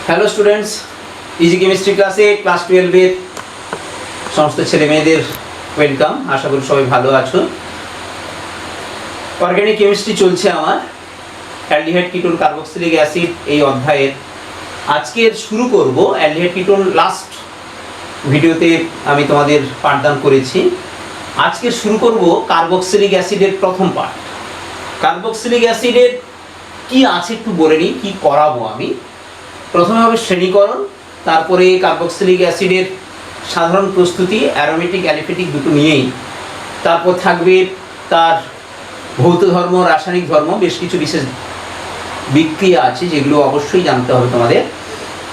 Hello students, easy chemistry ক্লাসে class 12 এর সমস্ত ছেলে মেয়েদের ওয়েলকাম। আশা করি সবাই ভালো আছো। অর্গানিক কেমিস্ট্রি চলছে আমার। অ্যালডিহাইড কিটোন কার্বক্সিলিক অ্যাসিড এই অধ্যায়ের আজকের শুরু করব। অ্যালডিহাইড কিটোন লাস্ট ভিডিওতে আমি তোমাদের পাঠদান করেছি। আজকে শুরু করব কার্বক্সিলিক অ্যাসিডের প্রথম পার্ট। কার্বক্সিলিক অ্যাসিডের কি আছে একটু বলে নিই, কি করাবো আমি। প্রথমে হবে শ্রেণীকরণ, তারপরে কার্বক্সিলিক অ্যাসিডের সাধারণ প্রস্তুতি, অ্যারোমেটিক অ্যালিফেটিক দুটো নিয়েই। তারপর থাকবে তার ভৌত ধর্ম, রাসায়নিক ধর্ম, বেশ কিছু বিশেষ বিক্রিয়া আছে যেগুলো অবশ্যই জানতে হবে তোমাদের।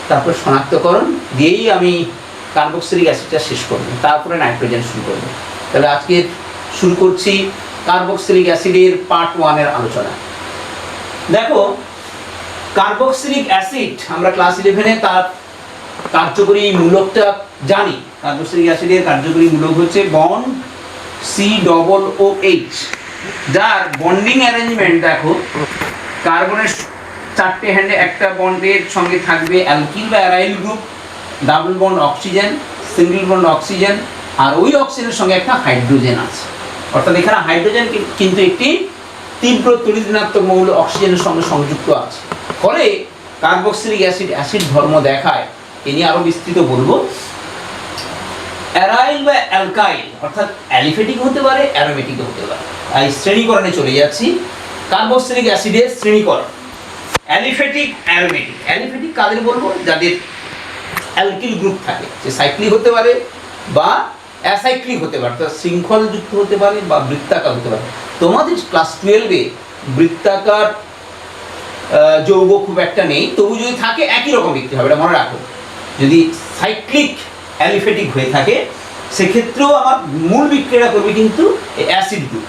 তারপর শনাক্তকরণ দিয়েই আমি কার্বক্সিলিক অ্যাসিডটা শেষ করব, তারপরে নাইট্রোজেন শুরু করব। তাহলে আজকে শুরু করছি কার্বক্সিলিক অ্যাসিডের পার্ট 1 এর আলোচনা। দেখো, কার্বক্সিলিক অ্যাসিড আমরা ক্লাস 11-এ তার কার্যকরী মূলকটা জানি। কার্বক্সিলিক অ্যাসিডের কার্যকরী মূলক হচ্ছে বন্ড COOH, যার বন্ডিং অ্যারেঞ্জমেন্ট দেখো, কার্বনের 4টে হ্যান্ডে একটা বন্ডের সঙ্গে থাকবে অ্যালকিল বা aryl group, double bond oxygen, single bond oxygen, আর ওই অক্সিজেনের সঙ্গে একটা হাইড্রোজেন আছে। অর্থাৎ এখানে হাইড্রোজেন কিন্তু একটি তীব্র তড়িৎ ঋণাত্মক মৌল অক্সিজেনের সঙ্গে সংযুক্ত আছে। ফলে কার্বক্সিলিক অ্যাসিড অ্যাসিড ধর্ম দেখায়। এ নিয়ে আরো বিস্তৃত বলবো। অ্যারাইল বা অ্যালকাইল অর্থাৎ অ্যালিফেটিক হতে পারে, অ্যারোমেটিক হতে পারে। এই শ্রেণীকরণে চলে যাচ্ছি। কার্বক্সিলিক অ্যাসিডের শ্রেণীকরণ অ্যালিফেটিক, অ্যারোমেটিক। অ্যালিফেটিক কাদের বলবো? যাদের অ্যালকিল গ্রুপ থাকে, যে সাইক্লিক হতে পারে বা অ্যাসাইক্লিক হতে পারে, অর্থাৎ শৃঙ্খলযুক্ত হতে পারে বা বৃত্তাকার হতে পারে। তোমাদের ক্লাস 12-এ বৃত্তাকার যৌগ খুব একটা নেই, তবু যদি থাকে একই রকম বিক্রি হবে, এটা মনে রাখো। যদি সাইক্লিক অ্যালিফেটিক হয়ে থাকে সেক্ষেত্রেও আমার মূল বিক্রিয়া করবে কিন্তু অ্যাসিড গ্রুপ।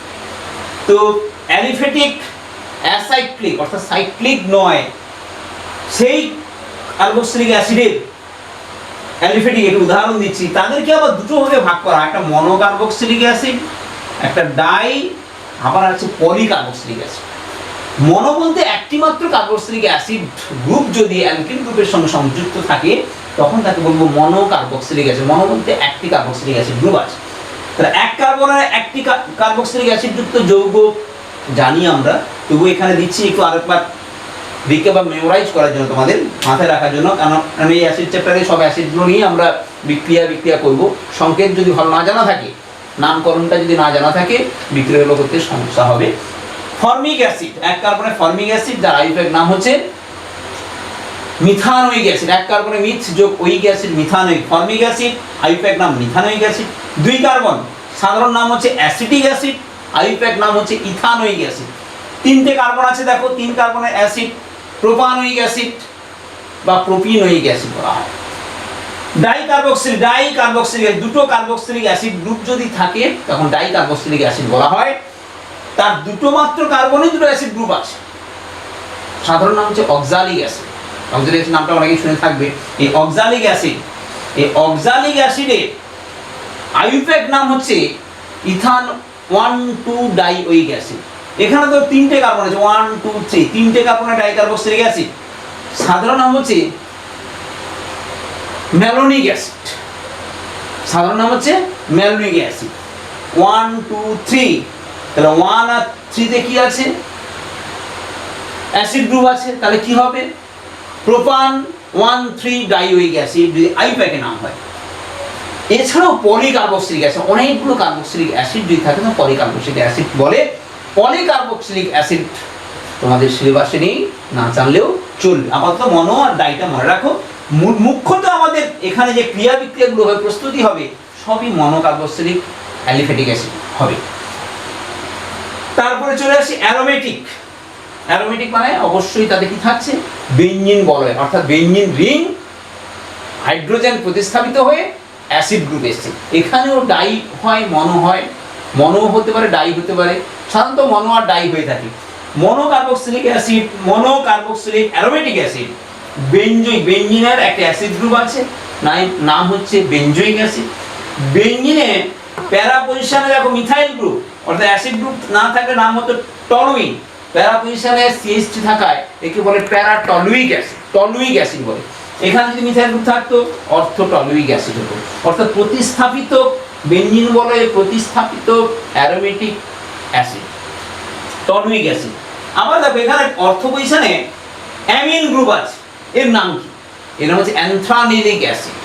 তো অ্যালিফেটিক অ্যাসাইক্লিক অর্থাৎ সাইক্লিক নয় সেই কার্বক্সিলিক অ্যাসিডের অ্যালিফেটিক একটু উদাহরণ দিচ্ছি। তাদেরকে আবার দুটো ভাগে ভাগ করা, একটা মনোকার্বক্সিলিক অ্যাসিড, একটা ডাই, আবার আছে পলিকার্বক্সিলিক অ্যাসিড। মনো বলতে একটি মাত্র কার্বক্সিলিক অ্যাসিড গ্রুপ যদি অ্যালকিল গ্রুপের সঙ্গে সংযুক্ত থাকে তখন তাকে বলবো মনোকার্বক্সিলিক অ্যাসিড। মনো বলতে একটি কার্বক্সিলিক অ্যাসিড গ্রুপ আছে। তাহলে এক কার্বনের একটি কার্বক্সিলিক অ্যাসিড যুক্ত যৌগ জানি আমরা, তবু এখানে দিচ্ছি একটু আরেকবার রিক্যাপ বা মেমোরাইজ করার জন্য, তোমাদের মাথায় রাখার জন্য। কারণ আমি এই অ্যাসিড চ্যাপ্টারে সব অ্যাসিডগুলো নিয়ে আমরা বিক্রিয়া করব। সংকেত যদি ভালো না জানা থাকে, নামকরণটা যদি না জানা থাকে, বিক্রিয়াগুলো করতে সমস্যা হবে। ফর্মিক অ্যাসিড, এক কার্বনে ফর্মিক অ্যাসিড, যার আইউপ্যাক নাম হচ্ছে মিথানোয়িক অ্যাসিড। এক কার্বনে মিথ যোগ ওইক অ্যাসিড, মিথানোয়িক। ফর্মিক অ্যাসিড, আইউপ্যাক নাম মিথানোয়িক অ্যাসিড। দুই কার্বন, সাধারণ নাম হচ্ছে অ্যাসিটিক অ্যাসিড, আইউপ্যাক নাম হচ্ছে ইথানোয়িক অ্যাসিড। তিনটে কার্বন আছে দেখো, তিন কার্বনের অ্যাসিড প্রোপানোয়িক অ্যাসিড বা প্রোপিনোয়িক অ্যাসিড বলা হয়। ডাইকার্বক্সিলিক, দুটো কার্বক্সিলিক অ্যাসিড গ্রুপ যদি থাকে তখন ডাইকার্বক্সিলিক অ্যাসিড বলা হয়। তার দুটো মাত্র কার্বনে দুটো অ্যাসিড গ্রুপ আছে। সাধারণ নাম হচ্ছে অক্সালিক অ্যাসিড। অক্সালিক অ্যাসিড নামটা অনেকেই শুনে থাকবে। এই অক্সালিক অক্সালিক অ্যাসিডের আইউপ্যাক নাম হচ্ছে ইথান 1,2-ডাইওয়িক অ্যাসিড। এখানে তো তিনটে কার্বন আছে, 1, 2, 3, তিনটে কার্বনের ডাইকার্বক্সিলিক অ্যাসিড। সাধারণ নাম হচ্ছে ম্যালোনিক অ্যাসিড। সাধারণ নাম হচ্ছে ম্যালোনিক অ্যাসিড। 1, 2, 3, তাহলে 1 আর 3 তে কি আছে? অ্যাসিড গ্রুপ আছে। তাহলে কি হবে? প্রোপান 1,3-ডাইওয়িক অ্যাসিড যদি আইউপ্যাকে নাম হয়। এছাড়াও পলিকার্বক্সিলিক অ্যাসিড, অনেকগুলো কার্বক্সিলিক অ্যাসিড যদি থাকে তো পলিকার্বক্সিলিক অ্যাসিড বলে। পলিকার্বক্সিলিক অ্যাসিড তোমাদের সিলেবাসে নেই, না জানলেও চলবে। আপাতত মনো আর ডাইটা মনে রাখো। মুখ্যত আমাদের এখানে যে ক্রিয়া বিক্রিয়াগুলো হবে, প্রস্তুতি হবে, সবই মনোকার্বক্সিলিক অ্যালিফেটিক অ্যাসিড হবে। তারপরে চলে আসি অ্যারোমেটিক। অ্যারোমেটিক মানে অবশ্যই তাতে কি থাকছে? বেঞ্জিন বলয়, অর্থাৎ বেঞ্জিন রিং, হাইড্রোজেন প্রতিস্থাপিত হয়ে অ্যাসিড গ্রুপ এসছে। এখানেও ডাই হয়, মনো হয়, মনো হতে পারে, ডাই হতে পারে। সাধারণত মনো আর ডাই হয়ে থাকে। Monocarboxylic acid, monocarboxylic aromatic acid, বেঞ্জিনের একটা অ্যাসিড গ্রুপ আছে, নাম হচ্ছে বেঞ্জোয়িক অ্যাসিড। বেঞ্জিনে প্যারা পজিশনে দেখো মিথাইল গ্রুপ, অর্থাৎ অ্যাসিড গ্রুপ না থাকলে নাম হতো টলুইন। প্যারা পজিশনে CH3 থাকায় একে বলে প্যারাটলুইক অ্যাসিড, টলুইক অ্যাসিড বলে। এখানে যদি মিথাইল গ্রুপ থাকতো অর্থোটলুইক অ্যাসিড হতো, অর্থাৎ প্রতিস্থাপিত বেঞ্জিন বলয়ে প্রতিস্থাপিত অ্যারোমেটিক অ্যাসিড, টলুইক অ্যাসিড। আবার দেখো এখানে অর্থ পজিশনে অ্যামিন গ্রুপ আছে, এর নাম কি? এর নাম হচ্ছে অ্যান্থ্রানিলিক অ্যাসিড।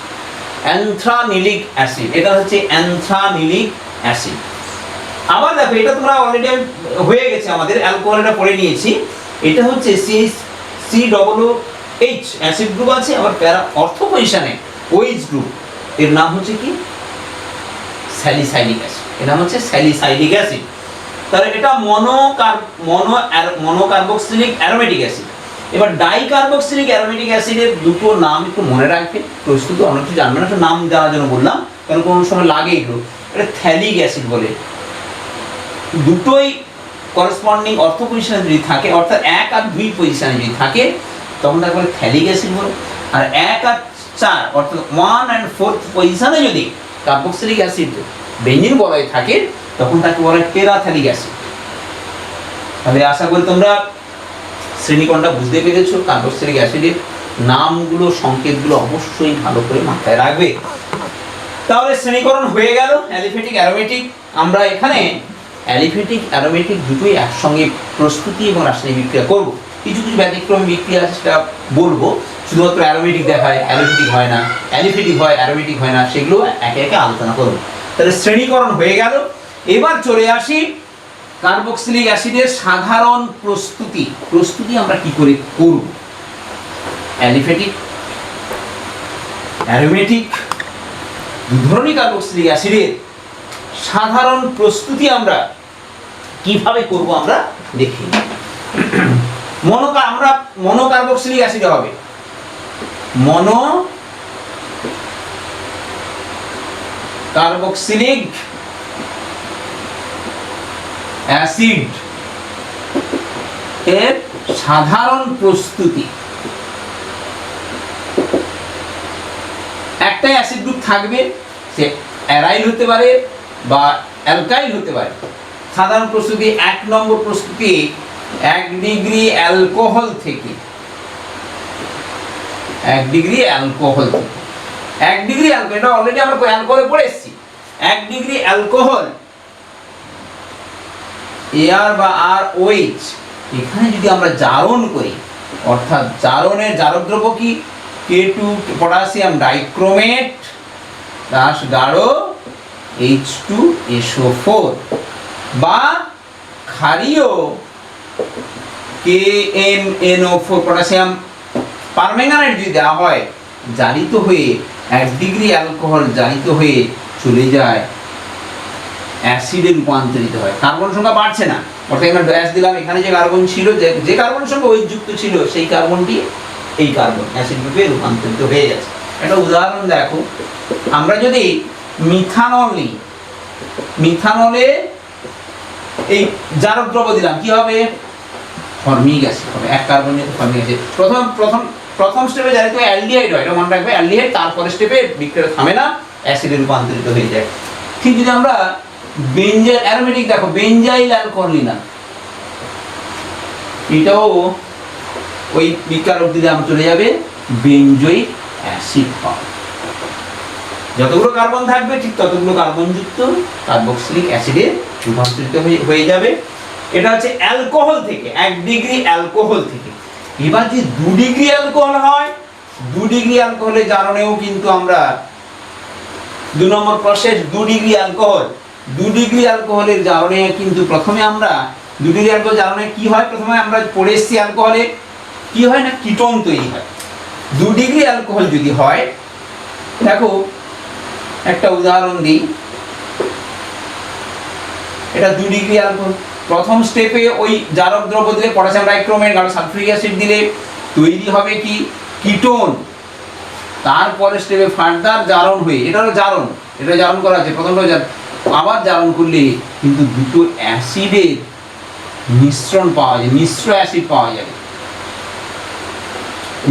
অ্যান্থ্রানিলিক অ্যাসিড, এটা হচ্ছে অ্যান্থ্রানিলিক অ্যাসিড। আবার দেখো এটা তোমরা অলরেডি হয়ে গেছে, আমাদের অ্যালকোহলটা পড়ে নিয়েছি। এটা হচ্ছে CH অ্যাসিড গ্রুপ আছে। আবার প্যারা অর্থ পজিশনে OH গ্রুপ, এর নাম হচ্ছে কি? Salicylic acid. এর নাম হচ্ছে স্যালিসাইলিক অ্যাসিড। তাহলে এটা মনোকার্বক্সিলিক অ্যারোমেটিক অ্যাসিড। এবার ডাইকার্বক্সিলিক অ্যারোমেটিক অ্যাসিডের দুটো নাম একটু মনে রাখবে, প্রস্তুত অনেক কিছু জানবে না, একটু নাম দেওয়ার জন্য বললাম, কারণ কোনো সময় লাগে এগুলো। এটা থ্যালিক অ্যাসিড বলে। দুটোই করসপন্ডিং অর্থ পজিশনে যদি থাকে, অর্থাৎ 1 আর 2 পজিশনে যদি থাকে, তখন তাকে বলে থ্যালিক অ্যাসিড বলে। আর 1 আর 4 অর্থাৎ 1 and 4 পজিশনে যদি কার্বক্সিলিক অ্যাসিড বেঞ্জিন বলয়ে থাকে, তখন তাকে বলে টেরাথ্যালিক অ্যাসিড। তাহলে আশা করি তোমরা শ্রেণীকরণটা বুঝতে পেরেছো। কার্বক্সিলিক অ্যাসিডের নামগুলো, সংকেতগুলো অবশ্যই ভালো করে মাথায় রাখবে। তাহলে শ্রেণীকরণ হয়ে গেল অ্যালিফ্যাটিক অ্যারোমেটিক। আমরা এখানে অ্যালিফ্যাটিক অ্যারোমেটিক দুটোই একসঙ্গে প্রস্তুতি এবং রাসায়নিক বিক্রিয়া করব। কিছু কিছু ব্যতিক্রমী বিক্রিয়া আছে, সেটা বলবো। শুধুমাত্র অ্যারোমেটিক দেখায়, অ্যালিফ্যাটিক হয় না, অ্যালিফ্যাটিক হয় অ্যারোমেটিক হয় না, সেগুলো একে একে আলোচনা করব। তাহলে শ্রেণীকরণ হয়ে গেল। এবার চলে আসি কার্বক্সিলিক অ্যাসিডের সাধারণ প্রস্তুতি আমরা কি করে করব। অ্যালিফ্যাটিক, অ্যারোমেটিক দু ধরনের কার্বক্সিলিক অ্যাসিডের সাধারণ প্রস্তুতি আমরা কিভাবে করব আমরা দেখি। মনোকার্বক্সিলিক অ্যাসিড হবে কার্বক্সিলিক অ্যাসিড এর সাধারণ প্রস্তুতি। একটা অ্যাসিড গ্রুপ থাকবে, সে অ্যারাইল হতে পারে বা অ্যালকাইল হতে পারে। সাধারণ প্রস্তুতি 1 নম্বর প্রস্তুতি 1 ডিগ্রি অ্যালকোহল থেকে, 1 ডিগ্রি অ্যালকোহল থেকে, 1 ডিগ্রি অ্যালকোহল, এটা অলরেডি আমরা অ্যালকোহলে পড়ে এসেছি। 1 ডিগ্রি অ্যালকোহল এআর বা ROH, এখানে যদি আমরা জারণ করি, অর্থাৎ জারণের জারক দ্রব্য কি? K2 পটাশিয়াম ডাইক্রোমেট দাস গাঢ় H2SO4 বা ক্ষারীয় KMNO4 পটাশিয়াম পারম্যাঙ্গানেট যদি দেওয়া হয়, জারিত হয়ে 1 ডিগ্রি অ্যালকোহল জারিত হয়ে চলে যায় অ্যাসিডে রূপান্তরিত হয়। কার্বন সংখ্যা বাড়ছে না, অর্থাৎ এখানে ড্যাশ দিলাম, এখানে যে কার্বন ছিল, যে কার্বন সংখ্যা OH যুক্ত ছিল, সেই কার্বনটি এই কার্বন অ্যাসিড গ্রুপে রূপান্তরিত হয়ে যাচ্ছে। একটা উদাহরণ দেখো, আমরা যদি মিথানল নিই, মিথানলে এই জারক দ্রব্য দিলাম, কি হবে? ফর্মিক অ্যাসিড হবে। 1 কার্বন নিয়ে ফর্মিক অ্যাসিড। প্রথম স্টেপে জারিত অ্যালডিহাইড হয়, এটা মনে রাখবে, অ্যালডিহাইড। তারপরে স্টেপে বিক্রিয়া থামে না, অ্যাসিডে রূপান্তরিত হয়ে যায়। ঠিক যদি আমরা বেঞ্জাইল অ্যারোমেটিক দেখো, বেঞ্জাইল অ্যালকোহল নিলাম, এটাও ওই বিক্রিয়ার অবধি দাম চলে যাবে, বেঞ্জয়িক অ্যাসিড পাবে। যতগুলো কার্বন থাকবে ঠিক ততগুলো কার্বনযুক্ত কার্বক্সিলিক অ্যাসিডে রূপান্তরিত হয়ে যাবে। এটা হচ্ছে অ্যালকোহল থেকে, 1 ডিগ্রি অ্যালকোহল থেকে। এবার যে 2 ডিগ্রি অ্যালকোহল হয়, 2 ডিগ্রি অ্যালকোহলের জারণেও কিন্তু আমরা 2 নম্বর প্রসেস 2 ডিগ্রি অ্যালকোহল। 2 ডিগ্রি অ্যালকোহলের জারণে কিন্তু প্রথমে আমরা 2 ডিগ্রি অ্যালকোহল জারণে কি হয়, প্রথমে আমরা পড়ে এসেছি অ্যালকোহলে কি হয় না, কিটোন তৈরি হয়। 2 ডিগ্রি অ্যালকোহল যদি হয়, দেখো একটা উদাহরণ দিই, এটা 2 ডিগ্রি অ্যালকোহল। প্রথম স্টেপে ওই জারক দ্রব্য দিলে, পটাশিয়াম ডাইক্রোমেট, গাঢ় সালফিউরিক অ্যাসিড দিলে তৈরি হবে কি, কিটোন। তারপরে স্টেপে ফার্দার জারণ হয়ে, এটা হলো জারণ, এটা জারণ করা আছে, প্রথমটা আবার জারণ করলে কিন্তু দুটো অ্যাসিডের মিশ্রণ পাওয়া যায়, মিশ্র অ্যাসিড পাওয়া যাবে,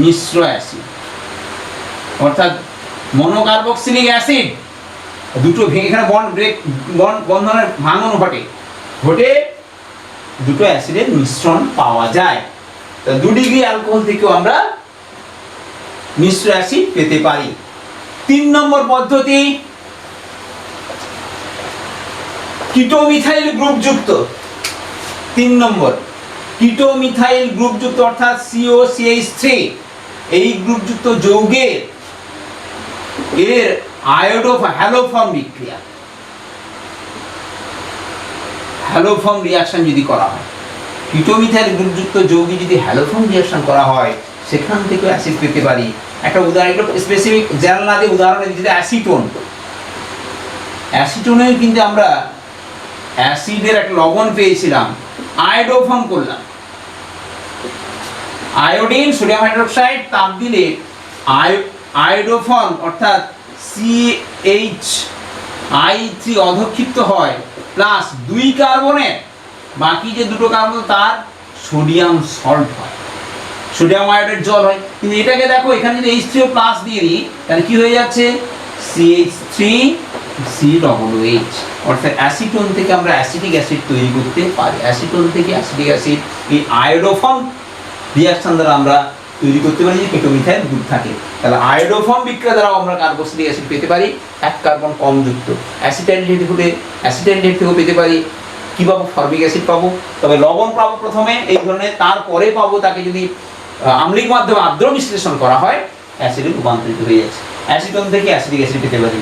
মিশ্র অ্যাসিড। অর্থাৎ মনোকার্বক্সিলিক অ্যাসিড দুটো ভেঙে, এখানে বন্ধনের ভাঙন ঘটে দুটো অ্যাসিডের মিশ্রণ পাওয়া যায়। তো 2 ডিগ্রি অ্যালকোহল থেকেও আমরা মিশ্র অ্যাসিড পেতে পারি। 3 নম্বর পদ্ধতি কিটোমিথাইল গ্রুপযুক্ত। 3 নম্বর কিটোমিথাইল গ্রুপযুক্ত অর্থাৎ COCH3 এই গ্রুপযুক্ত যৌগের এর হ্যালোফর্ম বিক্রিয়া, হ্যালোফর্ম রিঅ্যাকশন যদি করা হয়, কিটোমিথাইল গ্রুপযুক্ত যৌগে যদি হ্যালোফর্ম রিঅ্যাকশন করা হয় সেখান থেকে অ্যাসিড পেতে পারি। একটা উদাহরণ, একটু স্পেসিফিক জেনারেল না দিয়ে উদাহরণ দিতে, অ্যাসিটোন। অ্যাসিটোনের কিন্তু আমরা অ্যাসিডের একটা লবণ পেয়েছিলাম, আয়োডোফর্ম করলাম, আয়োডিন সোডিয়াম হাইড্রোক্সাইড তাপ দিলে আয়োডোফর্ম অর্থাৎ CH3 অধক্ষিপ্ত হয়, প্লাস 2 কার্বনের বাকি যে 2 কার্বন তার সোডিয়াম সল্ট হয়, সোডিয়াম আয়োডের জল হয়। কিন্তু এটাকে দেখো এখানে যদি H3O প্লাস দিয়ে দিই তাহলে কি হয়ে যাচ্ছে, CH3COOH। অর্থাৎ অ্যাসিটোন থেকে আমরা অ্যাসিটিক অ্যাসিড তৈরি করতে পারি। অ্যাসিটোন থেকে অ্যাসিটিক অ্যাসিড এই আয়োডোফর্ম রিঅ্যাকশন দ্বারা আমরা তৈরি করতে পারি, যে কিটোমিথাইল গ্রুপ থাকে। তাহলে আয়োডোফর্ম বিক্রিয়া দ্বারা আমরা কার্বক্সিলিক অ্যাসিড পেতে পারি, 1 কার্বন কম যুক্ত। অ্যাসিটাইলডিহাইড হলে অ্যাসিটাইলডিহাইড থেকেও পেতে পারি। কি পাবো, ফর্মিক অ্যাসিড পাবো। তবে লবণ পাবো প্রথমে এই ধরনের, তারপরে পাবো তাকে যদি আম্লিক মাধ্যমে আর্দ্র বিশ্লেষণ করা হয় অ্যাসিডে রূপান্তরিত হয়ে যাচ্ছে। অ্যাসিটোন থেকে অ্যাসিটিক অ্যাসিড পেতে পারি।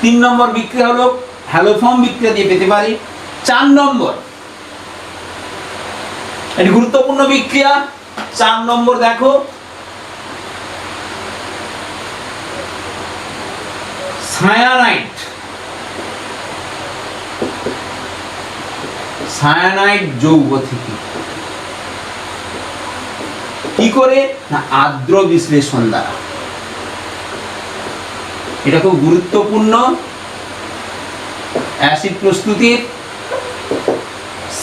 3 নম্বর বিক্রিয়া হলো হ্যালোফর্ম বিক্রিয়া দিয়ে পেতে পারি। 4 নম্বর এটি গুরুত্বপূর্ণ বিক্রিয়া। 4 নম্বর দেখো সায়ানাইড। সায়ানাইড যৌগ থেকে কি করে না, আর্দ্র বিশ্লেষণ দ্বারা। এটা খুব গুরুত্বপূর্ণ অ্যাসিড প্রস্তুতির।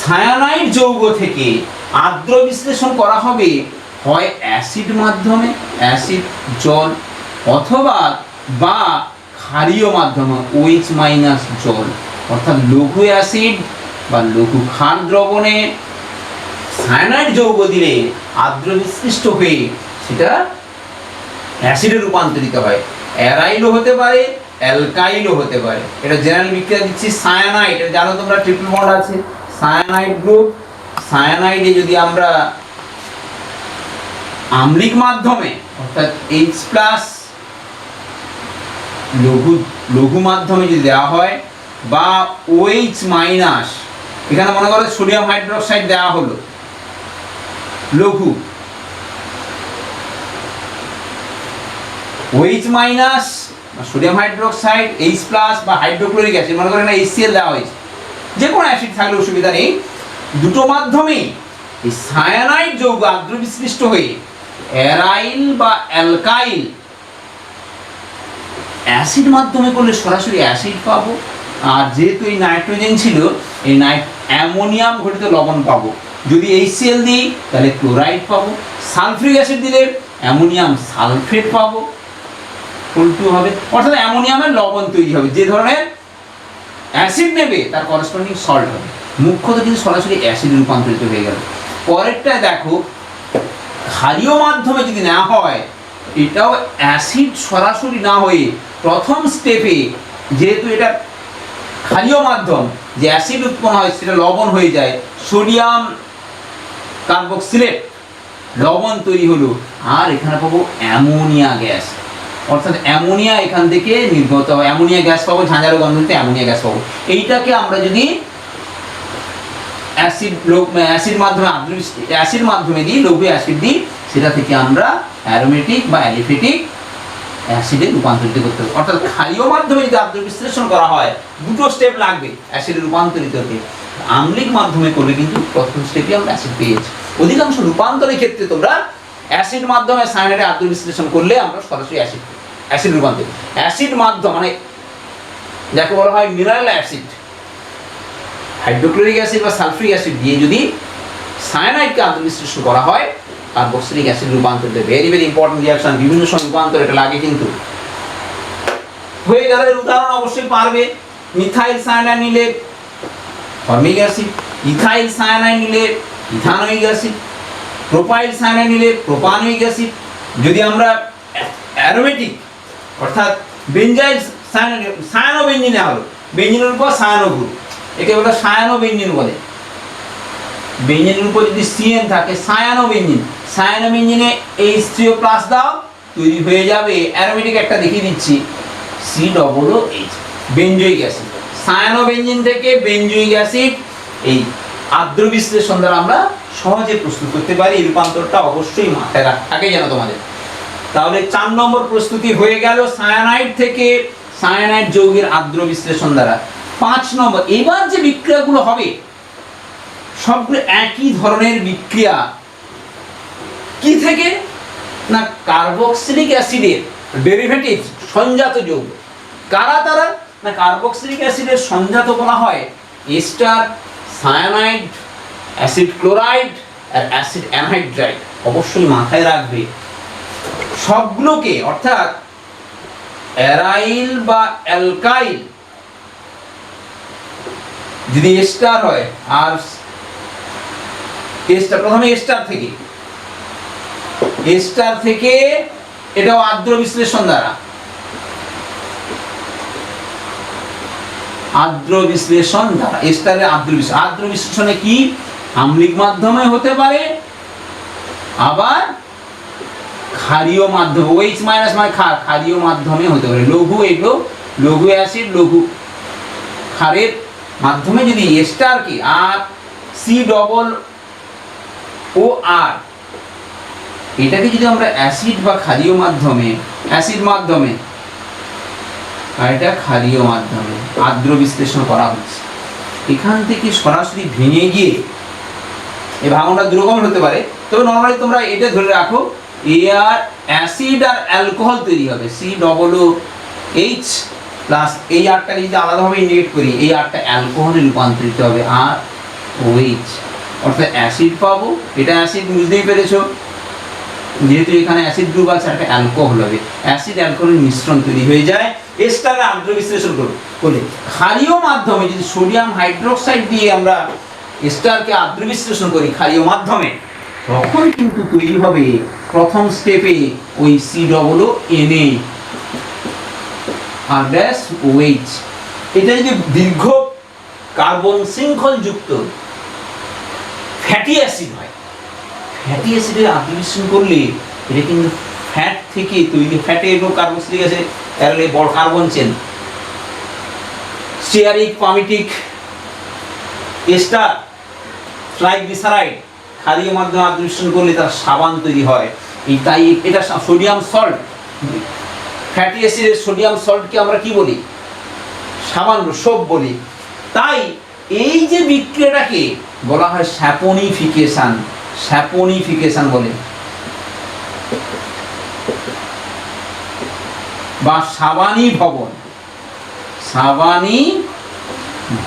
সায়ানাইড যৌগ থেকে আর্দ্র বিশ্লেষণ করা হবে হয় অ্যাসিড মাধ্যমে, অ্যাসিড জল, অথবা বা ক্ষারীয় মাধ্যমে OH- জল, অর্থাৎ লঘু অ্যাসিড বা লঘু ক্ষার দ্রবণে সায়ানাইড যৌগ দিলে আর্দ্র বিশ্লিষ্ট হয়ে সেটা অ্যাসিডে রূপান্তরিত হয়। অ্যারাইলও হতে পারে, অ্যালকাইলও হতে পারে। এটা জেনারেল বিক্রিয়া দিচ্ছি। সায়ানাইড জানো তোমরা, ট্রিপল বন্ড আছে, সায়ানাইড গ্রুপ। সায়ানাইডে যদি আমরা আম্লিক মাধ্যমে অর্থাৎ H+ লঘু মাধ্যমে যদি দেওয়া হয়, বা OH-, এখানে মনে করো সোডিয়াম হাইড্রোক্সাইড দেওয়া হলো লঘু, OH- সোডিয়াম হাইড্রোক্সাইড, H+ বা হাইড্রোক্লোরিক অ্যাসিড, মনে করেন HCl দেওয়া হয়েছে, যে কোনো অ্যাসিড থাকলে অসুবিধা নেই। দুটো মাধ্যমেই এই সায়ানাইড যৌগ আর্দ্র বিশ্লিষ্ট হয়ে অ্যারাইল বা অ্যালকাইল, অ্যাসিড মাধ্যমে করলে সরাসরি অ্যাসিড পাবো। আর যেহেতু এই নাইট্রোজেন ছিল, এই অ্যামোনিয়াম ঘটিত লবণ পাবো। যদি HCl দিই তাহলে ক্লোরাইড পাবো। সালফ্রিক অ্যাসিড দিলে অ্যামোনিয়াম সালফেট পাবো, উল্টো হবে, অর্থাৎ অ্যামোনিয়ামের লবণ তৈরি হবে। যে ধরনের অ্যাসিড নেবে তার করসপন্ডিং সল্ট হবে। মুখ্যত কিন্তু সরাসরি অ্যাসিডে রূপান্তরিত হয়ে গেল। পরেরটা দেখো, ক্ষারীয় মাধ্যমে যদি নেওয়া হয়, এটাও অ্যাসিড সরাসরি না হয়ে প্রথম স্টেপে, যেহেতু এটা ক্ষারীয় মাধ্যম, যে অ্যাসিড উৎপন্ন হয় সেটা লবণ হয়ে যায়, সোডিয়াম কার্বক্সিলেট লবণ তৈরি হলো, আর এখানে পাবো অ্যামোনিয়া গ্যাস। অর্থাৎ অ্যামোনিয়া এখান থেকে নির্গত হয়, অ্যামোনিয়া গ্যাস পাবো, ঝাঁঝালো গন্ধতে অ্যামোনিয়া গ্যাস পাবো। এইটাকে আমরা যদি অ্যাসিড মাধ্যমে দিই, লঘু অ্যাসিড দিই, সেটা থেকে আমরা অ্যারোমেটিক বা অ্যালিফেটিক অ্যাসিডে রূপান্তরিত করতে হবে। অর্থাৎ ক্ষারীয় মাধ্যমে যদি আর্দ্র বিশ্লেষণ করা হয়, দুটো স্টেপ লাগবে অ্যাসিডে রূপান্তরিত হতে। আম্লিক মাধ্যমে করলে কিন্তু প্রথম স্টেপে আমরা অ্যাসিড পেয়েছি। অধিকাংশ রূপান্তরের ক্ষেত্রে তোমরা অ্যাসিড মাধ্যমে সায়ানাইডে আর্দ্র বিশ্লেষণ করলে আমরা সরাসরি অ্যাসিড রূপান্তর। অ্যাসিড মাধ্যম মানে যাকে বলা হয় মিনারেল অ্যাসিড, হাইড্রোক্লোরিক অ্যাসিড বা সালফ্রিক অ্যাসিড দিয়ে যদি সায়ানাইডকে আর্দ্র বিশ্লেষণ করা হয়, কার্বক্সিলিক অ্যাসিড রূপান্তরিত। ভেরি ভেরি ইম্পর্টেন্ট রিঅ্যাকশন, বিভিন্ন সময় রূপান্তর এটা লাগে কিন্তু। হয়ে গেল এর উদাহরণ অবশ্যই পারবে। মিথাইল সায়ানাইড নিলে ফর্মিক অ্যাসিড, ইথাইল সায়ানাইড নিলে ইথানোয়িক অ্যাসিড, প্রোপাইল সায়ানাইড নিলে প্রোপানোয়িক অ্যাসিড, যদি আমরা অ্যারোমেটিক অর্থাৎ বেঞ্জাইল সায়ানো বেঞ্জিনে হলো, বেঞ্জিনের উপর সায়ানো গ্রুপ, একে বলে সায়ানো বেঞ্জিন বলে। বেঞ্জিনের উপর যদি সিএন থাকে সায়ানো বেঞ্জিন, সায়ানো বেঞ্জিনে H3O+ দাও, তৈরি হয়ে যাবে অ্যারোমেটিক একটা দেখিয়ে দিচ্ছি COOH, benzoic acid. Cyano benzene থেকে বেঞ্জয়িক অ্যাসিড এই আর্দ্র বিশ্লেষণ দ্বারা আমরা সহজে প্রস্তুত করতে পারি। এই রূপান্তরটা অবশ্যই মাথায় থাকে যেন তোমাদের। তাহলে 4 নম্বর প্রস্তুতি হয়ে গেল সায়ানাইড থেকে সায়ানাইড যৌগের আর্দ্র বিশ্লেষণ দ্বারা। 5 নম্বর, এবার যে বিক্রিয়াগুলো হবে সবগুলো একই ধরনের বিক্রিয়া। কি থেকে না, কার্বক্সিলিক অ্যাসিডের ডেরিভেটিভ সঞ্জাত যৌগ। কারা তারা না, কার্বক্সিলিক অ্যাসিডের সঞ্জাত বলা হয় এস্টার, সায়ানাইড, অ্যাসিড ক্লোরাইড আর অ্যাসিড অ্যানহাইড্রাইড। অবশ্যই মাথায় রাখবে সবগুলোকে, অর্থাৎ অ্যারাইল বা অ্যালকাইল যদি এস্টার হয়, আর এস্টার প্রথমে এস্টার থেকে এটাও আর্দ্র বিশ্লেষণ দ্বারা, এস্টারের আর্দ্র বিশ্লেষণে কি আম্লিক মাধ্যমে হতে পারে, আবার ক্ষারীয় মাধ্যমে, OH- মানে ক্ষারীয় মাধ্যমে হতে পারে। লঘু, এগুলো লঘু অ্যাসিড, লঘু ক্ষারের মাধ্যমে যদি এস্টারকে আর COOR এটাকে যদি আমরা অ্যাসিড বা ক্ষারীয় মাধ্যমে, অ্যাসিড মাধ্যমে আর এটা ক্ষারীয় মাধ্যমে আর্দ্র বিশ্লেষণ করা হচ্ছে, এখান থেকে সরাসরি ভেঙে গিয়ে এই ভাঙনটা দুরকম হতে পারে। তবে নর্মালি তোমরা এটা ধরে রাখো, আর অ্যাসিড আর অ্যালকোহল তৈরি হবে COOH প্লাস এই আরটাকে যদি আলাদাভাবে ইন্ডিকেট করি, এই আরটা অ্যালকোহলে রূপান্তরিত হবে আর OH, অর্থাৎ অ্যাসিড পাবো। এটা অ্যাসিড বুঝতেই পেরেছো, যেহেতু এখানে অ্যাসিড গ্রুপ আছে, একটা অ্যালকোহল হবে, অ্যাসিড অ্যালকোহলের মিশ্রণ তৈরি হয়ে যায়। এস্টারে আর্দ্র বিশ্লেষণ করলে ক্ষারীয় মাধ্যমে যদি সোডিয়াম হাইড্রোক্সাইড দিয়ে আমরা এস্টারকে আর্দ্র বিশ্লেষণ করি ক্ষারীয় মাধ্যমে, তখন কিন্তু তৈরি হবে প্রথম স্টেপে ওই COONA আর ড্যাশ OH। এটা যদি দীর্ঘ কার্বন শৃঙ্খল যুক্ত ফ্যাটি অ্যাসিড হয়, ফ্যাটি অ্যাসিডের আর্দ্র বিশ্লেষণ করলে এটা কিন্তু ফ্যাট থেকে তৈরি, ফ্যাটে এবং কার্বক্সিলিক অ্যাসিড এর বড় carbon chain, stearic, palmitic, ester, triglyceride ক্ষারীয় মাধ্যমে আর্দ্র বিশ্লেষণ করলে তার সাবান তৈরি হয়। তাই এটা সোডিয়াম সল্ট, ফ্যাটি অ্যাসিডের সোডিয়াম সল্টকে আমরা কি বলি, সাবান, সোপ বলি। তাই এই যে বিক্রিয়াটাকে বলা হয় স্যাপোনিফিকেশন বলে, বা সাবানী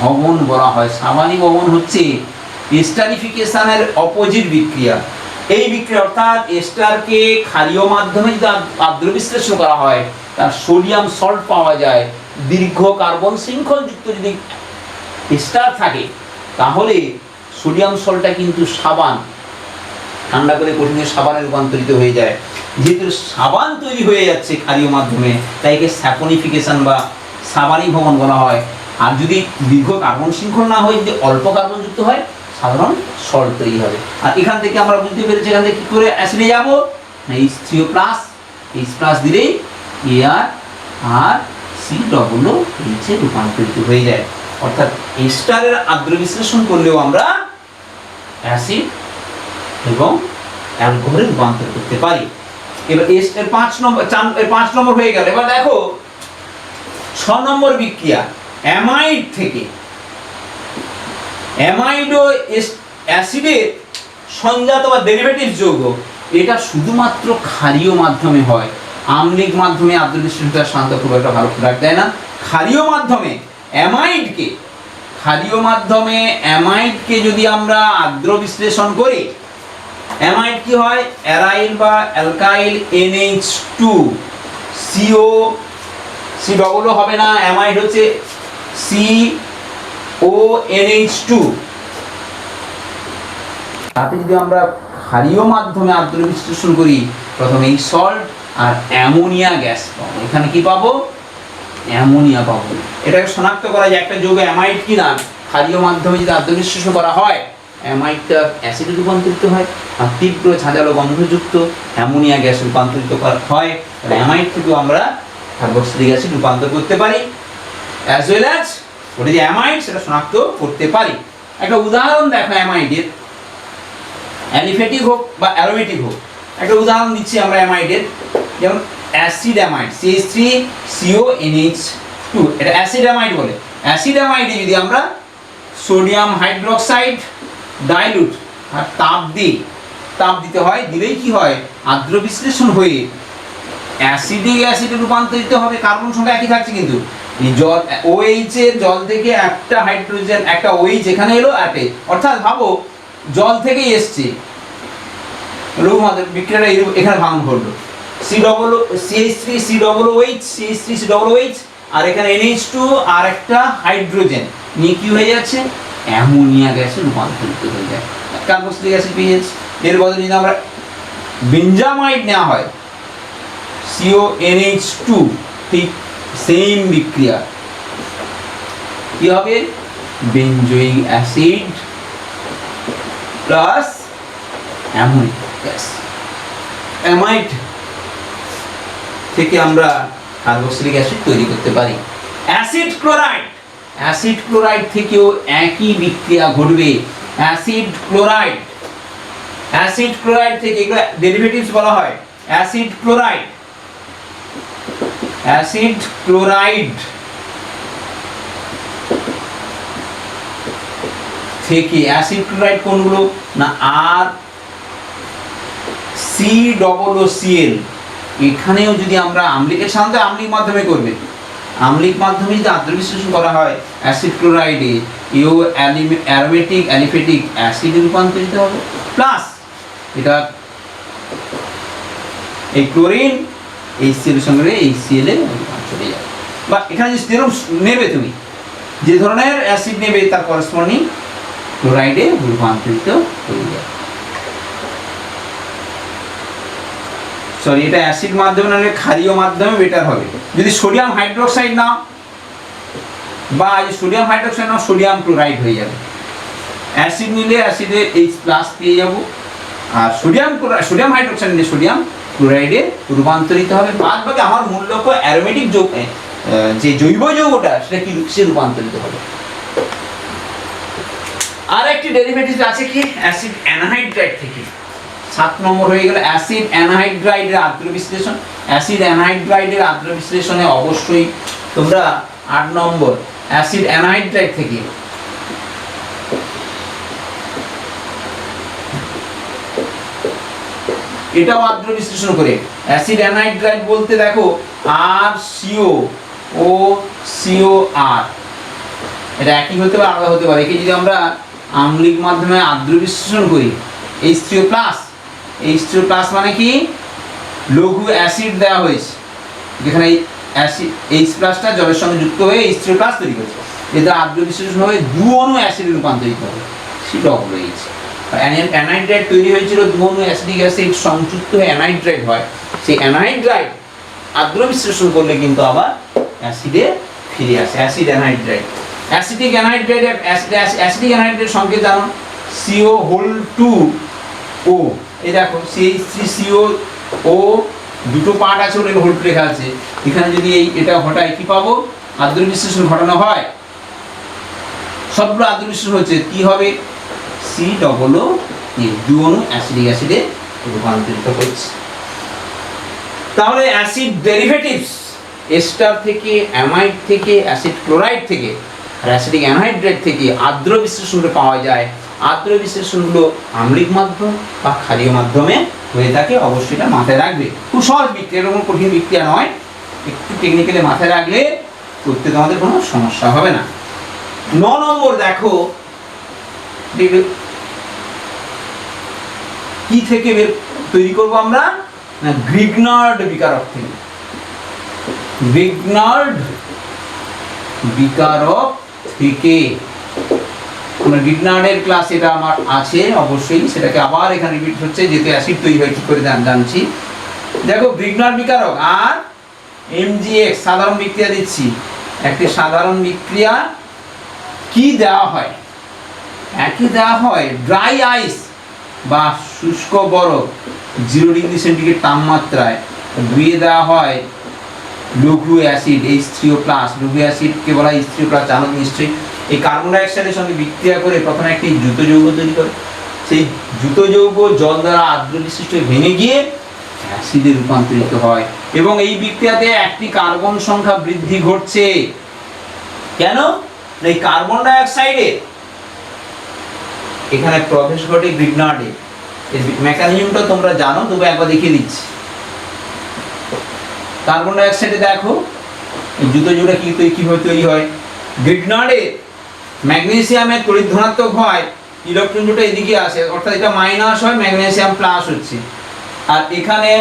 ভবন বলা হয়। সাবানী ভবন হচ্ছে এস্টারিফিকেশনের অপোজিট বিক্রিয়া। এই বিক্রিয়া অর্থাৎ এস্টারকে ক্ষারীয় মাধ্যমে যদি আর্দ্র বিশ্লেষণ করা হয়, তার সোডিয়াম সল্ট পাওয়া যায়। দীর্ঘ কার্বন শৃঙ্খল যুক্ত যদি এস্টার থাকে, তাহলে সোডিয়াম সল্টটা কিন্তু সাবান, ঠান্ডা করে কঠিনের সাবানে রূপান্তরিত হয়ে যায়। যেহেতু সাবান তৈরি হয়ে যাচ্ছে ক্ষারীয় মাধ্যমে, তাই একে স্যাপোনিফিকেশন বা সাবানী ভবন বলা হয়। আর যদি দীর্ঘ কার্বন শৃঙ্খল না হয়, যদি অল্প কার্বন যুক্ত হয়, সাধারণ সল্ট তৈরি হবে। আর এখান থেকে আমরা বুঝতে পেরেছি এখান থেকে কি করে অ্যাসিডে যাব, H3O+ দিলেই AR আর COOH রূপান্তরিত হয়ে যায়। অর্থাৎ এস্টারের আর্দ্র বিশ্লেষণ করলেও আমরা অ্যাসিড এবং অ্যালকোহলে রূপান্তর করতে পারি। এবার এর 5 নম্বর হয়ে গেল। এবার দেখো 6 নম্বর বিক্রিয়া, অ্যামাইড থেকে অ্যামাইড ও অ্যাসিডের সঞ্জাত বা ডেরিভেটিভ যৌগ। এটা শুধুমাত্র ক্ষারীয় মাধ্যমে হয়, আম্লিক মাধ্যমে আর্দ্র বিশ্লেষণটা শান্ত খুব একটা ভালো প্রোডাক্ট দেয় না। ক্ষারীয় মাধ্যমে অ্যামাইডকে যদি আমরা আর্দ্র বিশ্লেষণ করি, অ্যামাইড কি হয়, অ্যারাইল বা অ্যালকাইল NH2 CO হবে না, অ্যামাইড হচ্ছে CONH2। তাতে যদি আমরা ক্ষারীয় মাধ্যমে আর্দ্র বিশ্লেষণ করি, প্রথমে এই সল্ট আর অ্যামোনিয়া গ্যাস পাবো। এখানে কি পাবো? অ্যামোনিয়া পাবো। এটাকে শনাক্ত করা যায় একটা যৌগ অ্যামাইড কিনা ক্ষারীয় মাধ্যমে যদি আদ্র বিশ্লেষণ করা হয়, অ্যামাইডটা অ্যাসিডে রূপান্তরিত হয়, আর তীব্র ঝাঁঝালো গন্ধযুক্ত অ্যামোনিয়া গ্যাস রূপান্তরিত হয়। অ্যামাইড থেকেও আমরা কার্বক্সিলিক অ্যাসিড রূপান্তর করতে পারি, অ্যাজ ওয়েল অ্যাজ ওটা যে অ্যামাইড সেটা শনাক্ত করতে পারি। একটা উদাহরণ দেখো অ্যামাইডের, অ্যালিফেটিক হোক বা অ্যারোমেটিক হোক। একটা উদাহরণ দিচ্ছি আমরা অ্যামাইডের, যেমন অ্যাসিড অ্যামাইড CH3CONH2, এটা অ্যাসিড অ্যামাইড বলে। অ্যাসিড অ্যামাইডে যদি আমরা সোডিয়াম হাইড্রোক্সাইড ডাইলুট আর তাপ দিতে হয়, দিলেই কি হয়? আদ্র বিশ্লেষণ হয়ে অ্যাসিডিক অ্যাসিডে রূপান্তরিত হবে। কার্বন সংখ্যা একই থাকছে, কিন্তু এই জল OH এর জল থেকে একটা হাইড্রোজেন, একটা OH এখানে এলো আটে, অর্থাৎ ভাবো জল থেকেই এসছে, বিক্রিয়াটা এখানে ভাঙন ঘটলো, CH3COOH আর এখানে NH2 আর একটা হাইড্রোজেন নিয়ে কি হয়ে যাচ্ছে? অ্যামোনিয়া গ্যাসে রূপান্তরিত হয়ে যায়, কার্বক্সিলিক অ্যাসিড পেয়ে যাচ্ছে। এর বদলে যদি আমরা বেঞ্জামাইড নেওয়া হয় CONH2, ঠিক সেম বিক্রিয়া কি হবে? Benzoic acid plus ammonic gas. Amide থেকে আমরা কার্বক্সিলিক অ্যাসিড তৈরি করতে পারি। অ্যাসিড ক্লোরাইড থেকেও একই বিক্রিয়া ঘটবে। অ্যাসিড ক্লোরাইড থেকে এগুলো ডেরিভেটিভস বলা হয়। অ্যাসিড ক্লোরাইড থেকে অ্যাসিড ক্লোরাইড কোনগুলো না? COOCl। এখানেও যদি আমরা আম্লিকের সাধারণত আম্লিক মাধ্যমে করবে, আম্লিক মাধ্যমে যদি আদ্র বিশ্লেষণ করা হয় অ্যাসিড ক্লোরাইডে, এও অ্যারোমেটিক অ্যালিফেটিক অ্যাসিডে রূপান্তরিত হবে, প্লাস এটা এই ক্লোরিন HCl এর সঙ্গে HCl এ চলে যাবে। বা এখানে যে যেরকম নেবে তুমি, যে ধরনের অ্যাসিড নেবে তার করসপন্ডিং ক্লোরাইডে রূপান্তরিত হয়ে যাবে। সরি, এটা অ্যাসিড মাধ্যমে না, ক্ষারীয় মাধ্যমে বেটার হবে। যদি সোডিয়াম হাইড্রোক্সাইড নাও বা সোডিয়াম হাইড্রোক্সাইড নাও, সোডিয়াম ক্লোরাইড হয়ে যাবে। অ্যাসিড নিলে অ্যাসিডে H+ পেয়ে যাব, আর সোডিয়াম হাইড্রোক্সাইড নিলে সোডিয়াম ক্লোরাইডে রূপান্তরিত হবে। বাদ বাকি আমার মূল লক্ষ্য অ্যারোমেটিক যৌগ, যে জৈব যৌগটা সেটা কি সে রূপান্তরিত হবে। আর একটি ডেরিভেটিভ আছে কি? অ্যাসিড অ্যানহাইড্রাইড থেকে। 7 নম্বর হয়ে গেল অ্যাসিড অ্যানহাইড্রাইডের আদ্র বিশ্লেষণ। অ্যাসিড অ্যানহাইড্রাইডের আদ্র বিশ্লেষণে অবশ্যই তোমরা 8 নম্বর অ্যাসিড অ্যানহাইড্রাইড থেকে এটাও আদ্র বিশ্লেষণ করে। অ্যাসিড অ্যানহাইড্রাইড বলতে দেখো RCOOCOR, এটা একই হতে পারে আলাদা হতে পারে। একে যদি আমরা আম্লিক মাধ্যমে আদ্র বিশ্লেষণ করি, H3O+ মানে কি? লঘু অ্যাসিড দেওয়া হয়েছে, যেখানে অ্যাসিড H+টা জলের সঙ্গে যুক্ত হয়ে H3O+ তৈরি করেছে। এদের আদ্র বিশ্লেষণ হয়ে 2 অণু অ্যাসিডে রূপান্তরিত হবে, COOH। অ্যানাইড্রাইড তৈরি হয়েছিল 2 অণু অ্যাসিডিক অ্যাসিড সংযুক্ত হয়ে অ্যানাইড্রাইড হয়। সেই অ্যানাইড্রাইড আদ্র বিশ্লেষণ করলে কিন্তু আবার অ্যাসিডে ফিরে আসে, অ্যাসিড অ্যানাইড্রাইড। অ্যাসিডিক অ্যানাইড্রাইড সংকেত জানো? CO2O। এই দেখো CH3CO, দুটো পার্ট আছে, ওটা হোল্ড লেখা আছে। এখানে যদি এটা ঘটায় কি পাবো? আদ্র বিশ্লেষণ ঘটানো হয়, সবগুলো আদ্র বিশ্লেষণ হচ্ছে, কি হবে? COO, 2 অণু অ্যাসিডিক অ্যাসিডে রূপান্তরিত হচ্ছে। তাহলে অ্যাসিড ডেরিভেটিভস এস্টার থেকে, অ্যামাইড থেকে, অ্যাসিড ক্লোরাইড থেকে আর অ্যাসিডিক অ্যানহাইড্রাইড থেকে আদ্র বিশ্লেষণে পাওয়া যায়। আদ্র বিশ্লেষণগুলো আম্লিক মাধ্যম বা ক্ষারীয় মাধ্যমে হয়ে থাকে, অবশ্যই এটা মাথায় রাখবে। খুব সহজ বিক্রিয়া, এরকম কঠিন বিক্রিয়া নয়, একটু টেকনিক্যালি মাথায় রাখলে করতে তোমাদের কোনো সমস্যা হবে না। 9 নম্বর দেখো, কি থেকে তৈরি করব আমরা? না, গ্রিগনার্ড বিকারক থেকে। গ্রিগনার্ড বিকারক থেকে গ্রিগনার্ডের ক্লাস এটা আমার আছে অবশ্যই, সেটাকে আবার এখানে রিপিট হচ্ছে, যেহেতু অ্যাসিড তৈরি হয় কি করে জানছি। দেখো গ্রিগনার বিকারক আর এমজিএক্স সাধারণ বিক্রিয়া দিচ্ছি। একটি সাধারণ বিক্রিয়া কি দেওয়া হয়, একই দেওয়া হয় ড্রাই আইস বা শুষ্ক বরফ 0 ডিগ্রি সেন্টিগ্রেড তাপমাত্রায়, ধুয়ে দেওয়া হয় লঘু অ্যাসিড H3O+। লঘু অ্যাসিডকে বলা হয় H3O+, জানো নিশ্চয়ই। এই কার্বন ডাই অক্সাইডের সঙ্গে বিক্রিয়া করে প্রথমে একটি যৌগ তৈরি করে, সেই যৌগ জল দ্বারা আর্দ্র বিশিষ্ট ভেঙে গিয়ে অ্যাসিডে রূপান্তরিত হয় এবং এই বিক্রিয়াতে একটি কার্বন সংখ্যা বৃদ্ধি ঘটছে। কেন? এই কার্বন ডাই অক্সাইডে এখানে প্রবেশ ঘটে গ্রিগনার্ডে। এর মেকানিজমটা তোমরা জানো, তবে একবার দেখিয়ে দিচ্ছি। কার্বন ডাই অক্সাইডে দেখো এই যৌগটা কিভাবে তৈরি হয়। গ্রিগনার্ডে ম্যাগনেসিয়ামের তড়িৎ ধনাত্মক হয়, ইলেকট্রন দুটো এদিকে আসে, অর্থাৎ এটা মাইনাস হয়, ম্যাগনেসিয়াম প্লাস হচ্ছে। আর এখানে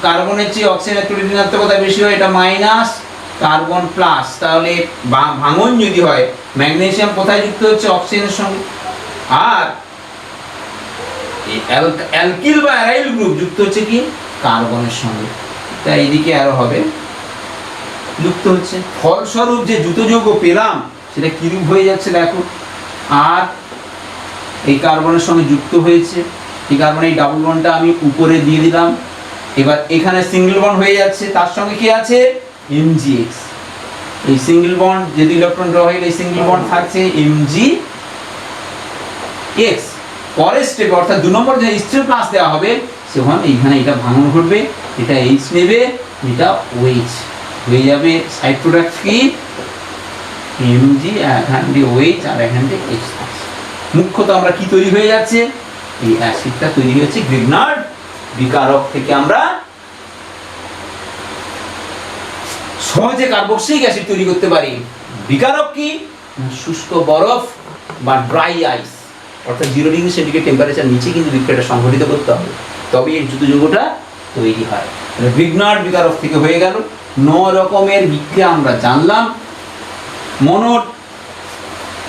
কার্বনের চেয়ে অক্সিজেনের তড়িৎ ঋণাত্মকতা বেশি হয়, এটা মাইনাস, কার্বন প্লাস। তাহলে ভাঙন যদি হয়, ম্যাগনেসিয়াম কোথায় যুক্ত হচ্ছে? অক্সিজেনের সঙ্গে। আর অ্যালকিল বা অ্যারাইল গ্রুপ যুক্ত হচ্ছে কি? কার্বনের সঙ্গে। তাই এদিকে আরো হবে যুক্ত হচ্ছে। ফলস্বরূপ যে যৌগ পেলাম সেটা কিরূপ হয়ে যাচ্ছে দেখো। আর এই কার্বনের সঙ্গে যুক্ত হয়েছে, এই কার্বন এই ডাবল বন্ডটা আমি উপরে দিয়ে দিলাম। এবার এখানে সিঙ্গেল বন্ড হয়ে যাচ্ছে, তার সঙ্গে কি আছে? এমজিএক্স। এই সিঙ্গেল বন্ড যদি ইলেকট্রন ড্র হয়, এই সিঙ্গেল বন্ড থাকছে এমজিএক্স। পরের স্টেপে অর্থাৎ 2 নম্বর যে H3+ দেওয়া হবে, সেখানে এইখানে এটা ভাঙন ঘটবে, এটা H নেবে, এটা OH হয়ে যাবে। সাইড প্রোডাক্ট কি? Mg, এখান দিয়ে OH আর এখান দিয়ে H। মুখ্যত আমরা কি তৈরি হয়ে যাচ্ছে? এই অ্যাসিডটা তৈরি হচ্ছে গ্রিগনার্ড বিকারক থেকে। আমরা সহজে কার্বক্সিলিক অ্যাসিড তৈরি করতে পারি। বিকারক কি? শুষ্ক বরফ বা ড্রাই আইস, অর্থাৎ 0 ডিগ্রি সেন্টিগ্রেড টেম্পারেচার নিচে কিন্তু বিক্রিয়াটা সংঘটিত করতে হবে, তবে এই যৌগটা তৈরি হয়। গ্রিগনার্ড বিকারক থেকে হয়ে গেল 9 রকমের বিক্রিয়া আমরা জানলাম মনো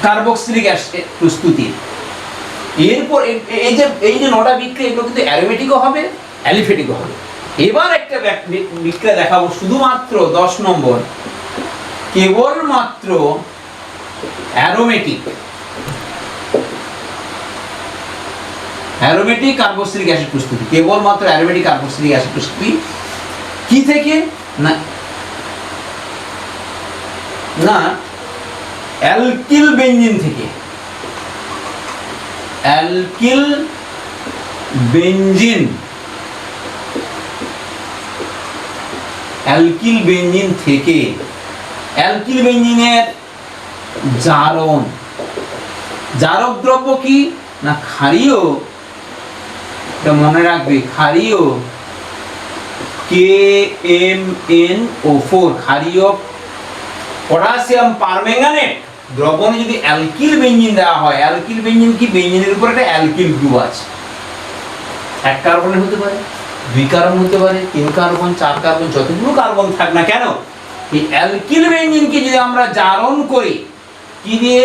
কার্বক্সিলিক অ্যাসিড প্রস্তুতি। এরপর এই যে 9টা বিক্রিয়া, এগুলো কিন্তু অ্যারোমেটিকও হবে, অ্যালিফেটিকও হবে। এবার একটা বিক্রিয়া দেখাবো শুধুমাত্র 10 নম্বর, কেবলমাত্র অ্যারোমেটিক কার্বক্সিলিক অ্যাসিড প্রস্তুতি। কেবলমাত্র অ্যারোমেটিক কার্বক্সিলিক অ্যাসিড প্রস্তুতি কি থেকে? না অ্যালকিল বেনজিন থেকে। অ্যালকিল বেনজিন থেকে। অ্যালকিল বেনজিনের জারক দ্রব্য কি? না ক্ষারীয়, এটা মনে রাখবে, ক্ষারীয় KMnO4, ক্ষারীয় পটাশিয়াম পারম্যাঙ্গানেট দ্রবণে যদি অ্যালকিল বেনজিন দেওয়া হয়। অ্যালকিল বেনজিন কি? বেনজিনের উপর একটা অ্যালকিল গ্রুপ আছে, 1 কার্বনের হতে পারে, 2 কার্বন হতে পারে, 3 কার্বন, 4 কার্বন, যতগুলো কার্বন থাক না কেন, এই অ্যালকিল বেনজিনকে যদি আমরা জারণ করি কি দিয়ে?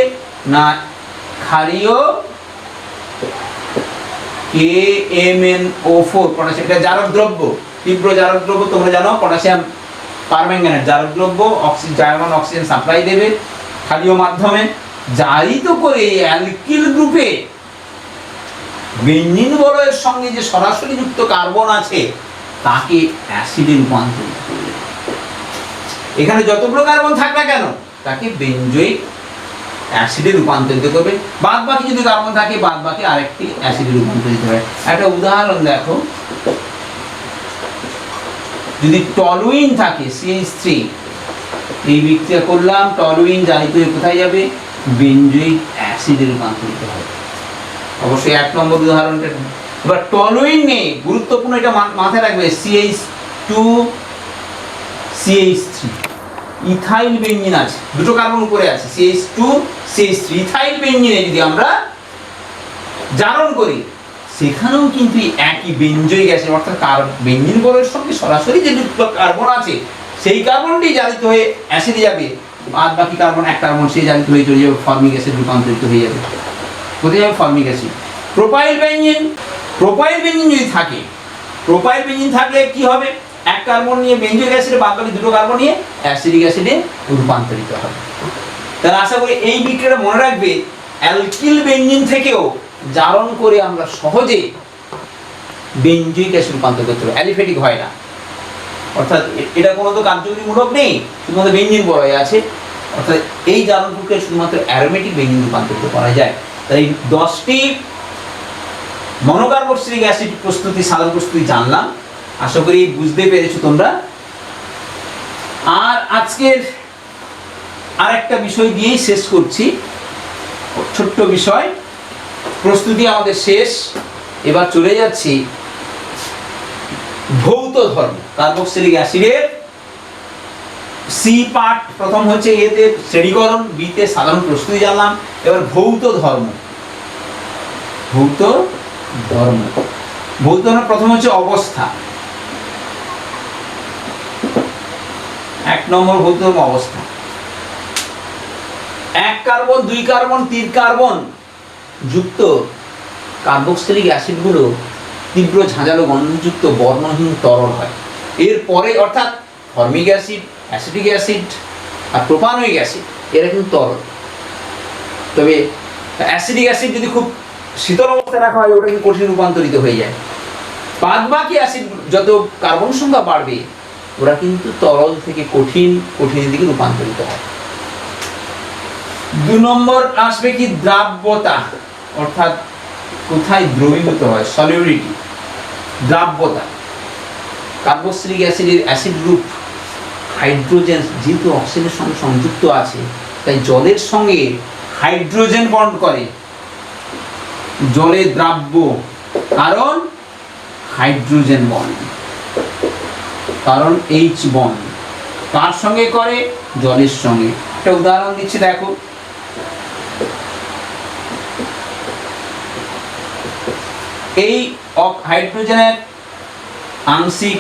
না ক্ষারীয় KMnO4 পটাশিয়াম, এটা জারক দ্রব্য, তীব্র জারক দ্রব্য। তোমরা জানো পটাশিয়াম পারম্যাঙ্গানেট জারক দ্রব্য, জার্মান অক্সিজেন সাপ্লাই দেবে ক্ষারীয় মাধ্যমে। জারিত করে অ্যালকিল গ্রুপে বেনজিন বলয়ের সঙ্গে যে সরাসরি যুক্ত কার্বন আছে তাকে অ্যাসিডে রূপান্তরিত করবে। এখানে যতগুলো কার্বন থাক না কেন তাকে বেনজোইক অ্যাসিডে রূপান্তরিত করবে। বাদ বাকি যদি কার্বন থাকে, বাদ বাকি আরেকটি অ্যাসিডে রূপান্তরিত হয়। একটা উদাহরণ দেখো, যদি টলুইন থাকে CH3, এই বিক্রিয়া করলাম, টলুইন জারিত হয়ে কোথায় যাবে? বেনজোইক অ্যাসিডে রূপান্তরিত হবে। অবশ্যই 1 নম্বর উদাহরণটা। এবার টলুইন নেই, গুরুত্বপূর্ণ, এটা মাথায় রাখবে, CH2 CH3, ইথাইল বেনজিন আছে, 2টো কার্বন উপরে আছে, CH2 CH3। ইথাইল বেনজিনে যদি আমরা জারণ করি, সেখানেও কিন্তু একই বেনজোইক অ্যাসিড, অর্থাৎ বেনজিন বলয়ের সঙ্গে সরাসরি যে যুক্ত কার্বন আছে সেই কার্বনটি জারিত হয়ে অ্যাসিডে যাবে, বাদ বাকি কার্বন 1 কার্বন সে জারিত হয়ে চলে যাবে, ফর্মিক অ্যাসিড রূপান্তরিত হয়ে যাবে। কোথায় যাবে? Formic acid. প্রোপাইল বেনজিন যদি থাকে, প্রোপাইল বেনজিন থাকলে কি হবে? এক কার্বন নিয়ে বেঞ্জোইক অ্যাসিডে, বাকি দুটো কার্বন নিয়ে অ্যাসিডিক অ্যাসিডে রূপান্তরিত হবে। তাহলে আশা করি এই বিক্রিয়াটা মনে রাখবে, অ্যালকিল বেঞ্জিন থেকেও জারণ করে আমরা সহজে বেঞ্জোইক অ্যাসিড রূপান্তর করতে পারি, অ্যালিফেটিক হয় না। অর্থাৎ এটা কোনো তো কার্যকরীমূলক নেই, শুধুমাত্র বেঞ্জিন বলা আছে। অর্থাৎ এই জারণ প্রক্রিয়া শুধুমাত্র অ্যারোমেটিক বেঞ্জিন রূপান্তরিত করা যায়। তাই 10টি মনোকার্বক্সিলিক অ্যাসিড প্রস্তুতি, সাধারণ প্রস্তুতি জানলাম, আশা করি বুঝতে পেরেছো তোমরা। আর আজকের আরেকটা বিষয় দিয়েই শেষ করছি, ছোট্ট বিষয়। প্রস্তুতি আমাদের শেষ, এবার চলে যাচ্ছি ভৌত ধর্ম। কার্বক্সিলিক অ্যাসিডের সি পার্ট, প্রথম হচ্ছে এতে শ্রেণীকরণ, বিতে সাধারণ প্রস্তুতি জানলাম। এবার ভৌত ধর্ম। ভৌত ধর্ম, ভৌত ধর্ম প্রথম হচ্ছে অবস্থা। 1 নম্বর ভৌত ধর্ম অবস্থা। 1 কার্বন, 2 কার্বন, 3 কার্বন যুক্ত কার্বক্সিলিক অ্যাসিডগুলো তীব্র ঝাঁঝালো গন্ধযুক্ত বর্ণহীন তরল হয়। এরপরে অর্থাৎ ফর্মিক অ্যাসিড, অ্যাসিটিক অ্যাসিড আর প্রোপানোয়িক অ্যাসিড এরা কিন্তু তরল। তবে অ্যাসিডিক অ্যাসিড যদি খুব শীতল অবস্থায় রাখা হয় ওটা কিন্তু কঠিন রূপান্তরিত হয়ে যায়। বাদবাকি অ্যাসিড যত কার্বন সংখ্যা বাড়বে ওরা কিন্তু তরল থেকে কঠিনের দিকে রূপান্তরিত হয়। 2 নম্বর আসবে কি দ্রাব্যতা, অর্থাৎ কোথায় দ্রবীভূত হয়, সলিউরিটি, দ্রাব্যতা। কার্বক্সিলিক অ্যাসিডের অ্যাসিড গ্রুপ হাইড্রোজেন যেহেতু অক্সিজেনের সঙ্গে সংযুক্ত আছে, তাই জলের সঙ্গে হাইড্রোজেন বন্ড করে, জলে দ্রাব্য, কারণ হাইড্রোজেন বন্ড, কারণ এইচ বন্ড। কার সঙ্গে করে? জলের সঙ্গে। একটা উদাহরণ দিচ্ছি দেখো, এই হাইড্রোজেনের আংশিক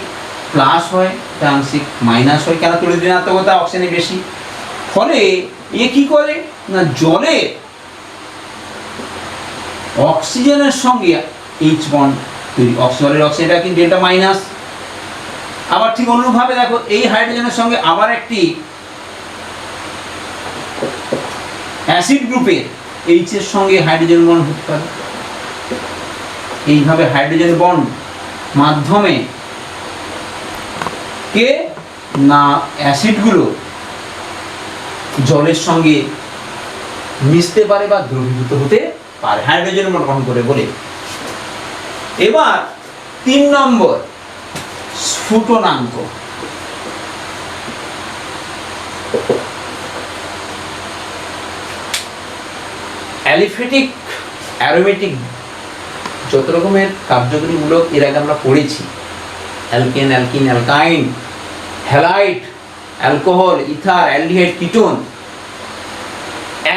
প্লাস হয়, আংশিক মাইনাস হয়। কেন? তড়িৎ ঋণাত্মকতা অক্সিজেনে বেশি। ফলে এ কি করে না, জলে অক্সিজেনের সঙ্গে এইচ বন্ড তৈরি, জলের অক্সিজেনটা কিন্তু ডেল্টা মাইনাস। আবার ঠিক অনুরূপভাবে দেখো, এই হাইড্রোজেনের সঙ্গে আবার একটি অ্যাসিড গ্রুপের এইচ এর সঙ্গে হাইড্রোজেন বন্ড হতে পারে। এইভাবে হাইড্রোজেন বন্ড মাধ্যমে কে না অ্যাসিডগুলো জলের সঙ্গে মিশতে পারে বা দ্রবীভূত হতে পারে, হাইড্রোজেন বন্ড গঠন করে বলে। এবার 3 নম্বর স্ফুটনাঙ্ক। অ্যালিফেটিক, অ্যারোমেটিক যত রকমের কার্যকরীমূলক এর আগে আমরা পড়েছি, alkane, alkyne, অ্যালকাইন, halide, alcohol, ether, aldehyde, ketone,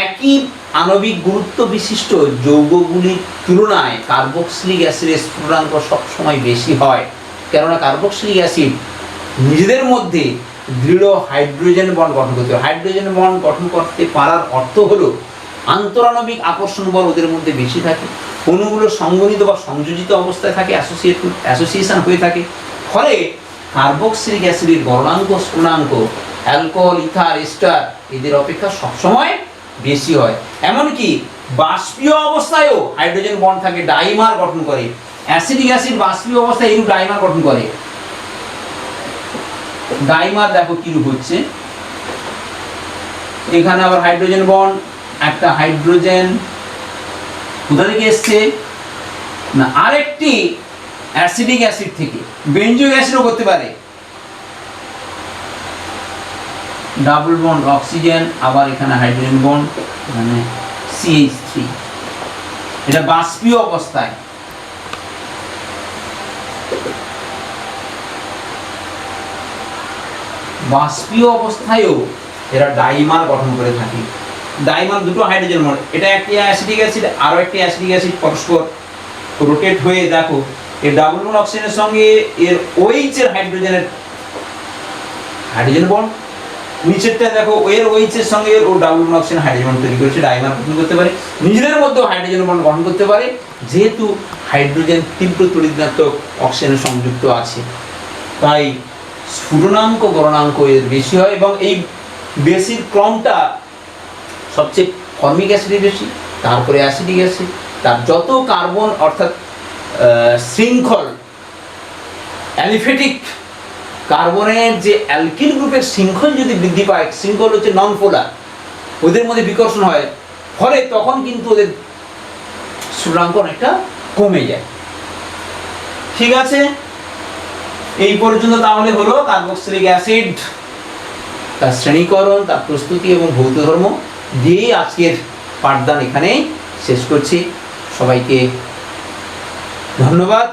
একই আণবিক গুরুত্ব বিশিষ্ট যৌগগুলির তুলনায় কার্বক্সিলিক অ্যাসিডের স্ফুটনাঙ্ক সবসময় বেশি হয়। কেননা কার্বক্সিলিক অ্যাসিড নিজেদের মধ্যে দৃঢ় হাইড্রোজেন বন্ড গঠন করতে পারে। হাইড্রোজেন বন্ড গঠন করতে পারার অর্থ হলো আন্তরাণবিক আকর্ষণ বল ওদের মধ্যে বেশি থাকে, অণুগুলো সংগঠিত বা সংযোজিত অবস্থায় থাকে, অ্যাসোসিয়েশন হয়ে থাকে। ফলে কার্বক্সিলিক অ্যাসিডের গলনাঙ্ক, স্ফুটনাঙ্ক অ্যালকোহল, ইথার, এস্টার এদের অপেক্ষা সবসময় বেশি হয়। এমনকি বাষ্পীয় অবস্থায়ও হাইড্রোজেন বন্ড থাকে, ডাইমার গঠন করে। অ্যাসিডিক অ্যাসিড বাষ্পীয় অবস্থায় এরূপ ডাইমার গঠন করে। ডাইমার দেখো কিরূপ হচ্ছে, এখানে আবার হাইড্রোজেন বন্ড, একটা হাইড্রোজেন কোথা থেকে এসছে না আরেকটি অ্যাসিডিক অ্যাসিড থেকে, বেঞ্জোইক অ্যাসিডও করতে পারে। ডাবল বন্ড অক্সিজেন, আবার এখানে হাইড্রোজেন বন্ড, মানে CH3, এটা বাষ্পীয় অবস্থায়। বাষ্পীয় অবস্থায়ও এরা ডাইমার গঠন করে থাকে। ডাইমার দুটো হাইড্রোজেন বন্ড, এটা একটি অ্যাসিডিক অ্যাসিড, আরো একটি অ্যাসিডিক অ্যাসিড পরস্পর রোটেট হয়ে দেখো এই ডাবল বন্ড অক্সিজেনের সঙ্গে এর OH এর হাইড্রোজেন বন্ড, নিচেরটা দেখো এর OH এর সঙ্গে ও double bond oxygen hydrogen bond তৈরি করেছে, ডাইমার গঠন করতে পারে। নিজেদের মধ্যে হাইড্রোজেন বন্ড গঠন করতে পারে, যেহেতু হাইড্রোজেন তীব্র তড়িৎ ঋণাত্মক অক্সিজেনের সংযুক্ত আছে। তাই স্ফুটনাঙ্ক গলনাঙ্ক এর বেশি হয়, এবং এই বেশির ক্রমটা সবচেয়ে ফর্মিক অ্যাসিডে বেশি, তারপরে অ্যাসিডিক অ্যাসিড, তার যত কার্বন অর্থাৎ শৃঙ্খল অ্যালিফেটিক কার্বনের যে অ্যালকিল গ্রুপের শৃঙ্খল যদি বৃদ্ধি পায়, শৃঙ্খল হচ্ছে নন পোলার, ওদের মধ্যে বিকর্ষণ হয়, ফলে তখন কিন্তু ওদের স্ফুটনাঙ্ক অনেকটা কমে যায়। ঠিক আছে, এই পর্যন্ত তাহলে হলো কার্বক্সিলিক অ্যাসিড, তার শ্রেণীকরণ, তার প্রস্তুতি এবং ভৌত ধর্ম দিয়ে আজকের পাঠদান এখানেই শেষ করছি। সবাইকে ধন্যবাদ।